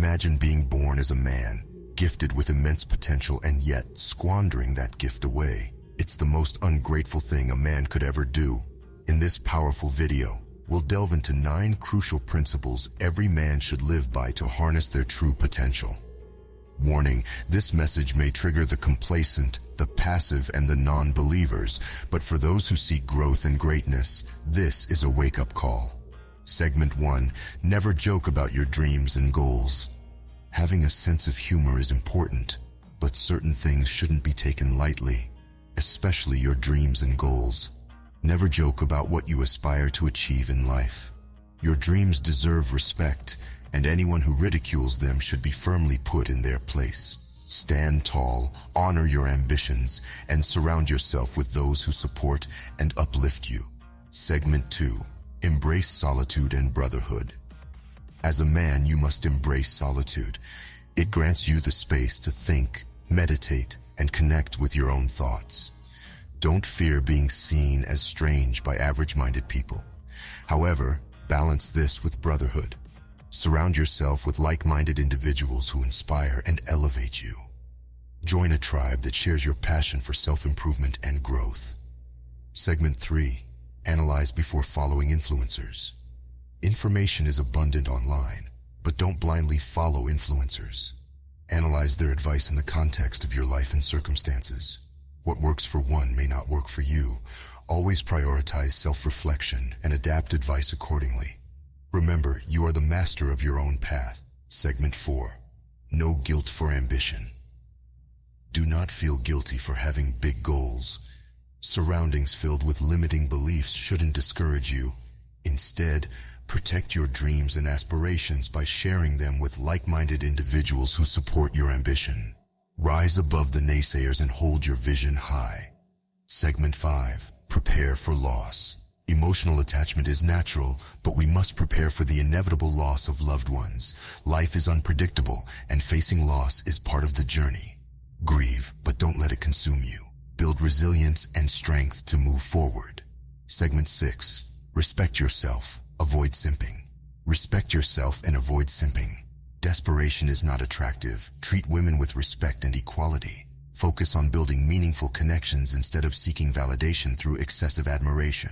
Imagine being born as a man, gifted with immense potential and yet squandering that gift away. It's the most ungrateful thing a man could ever do. In this powerful video, we'll delve into 9 crucial principles every man should live by to harness their true potential. Warning, this message may trigger the complacent, the passive, and the non-believers, but for those who seek growth and greatness, this is a wake-up call. Segment 1. Never joke about your dreams and goals. Having a sense of humor is important, but certain things shouldn't be taken lightly, especially your dreams and goals. Never joke about what you aspire to achieve in life. Your dreams deserve respect, and anyone who ridicules them should be firmly put in their place. Stand tall, honor your ambitions, and surround yourself with those who support and uplift you. Segment 2. Embrace solitude and brotherhood. As a man, you must embrace solitude. It grants you the space to think, meditate, and connect with your own thoughts. Don't fear being seen as strange by average-minded people. However, balance this with brotherhood. Surround yourself with like-minded individuals who inspire and elevate you. Join a tribe that shares your passion for self-improvement and growth. Segment 3. Analyze before following influencers. Information is abundant online, but don't blindly follow influencers. Analyze their advice in the context of your life and circumstances. What works for one may not work for you. Always prioritize self-reflection and adapt advice accordingly. Remember, you are the master of your own path. Segment 4. No guilt for ambition. Do not feel guilty for having big goals. Surroundings filled with limiting beliefs shouldn't discourage you. Instead, protect your dreams and aspirations by sharing them with like-minded individuals who support your ambition. Rise above the naysayers and hold your vision high. Segment 5. Prepare for loss. Emotional attachment is natural, but we must prepare for the inevitable loss of loved ones. Life is unpredictable, and facing loss is part of the journey. Grieve, but don't let it consume you. Build resilience and strength to move forward. Segment 6. Respect yourself. Avoid simping. Respect yourself and avoid simping. Desperation is not attractive. Treat women with respect and equality. Focus on building meaningful connections instead of seeking validation through excessive admiration.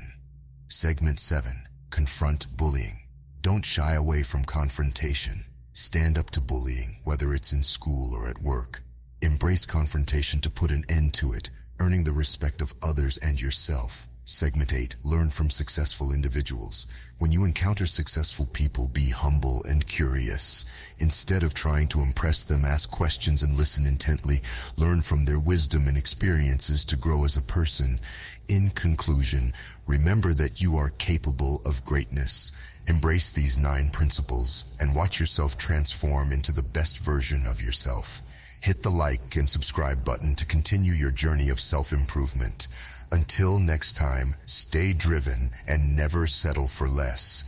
Segment 7. Confront bullying. Don't shy away from confrontation. Stand up to bullying, whether it's in school or at work. Embrace confrontation to put an end to it, earning the respect of others and yourself. Segment 8. Learn from successful individuals. When you encounter successful people, be humble and curious. Instead of trying to impress them, ask questions and listen intently. Learn from their wisdom and experiences to grow as a person. In conclusion, remember that you are capable of greatness. Embrace these 9 principles and watch yourself transform into the best version of yourself. Hit the like and subscribe button to continue your journey of self-improvement. Until next time, stay driven and never settle for less.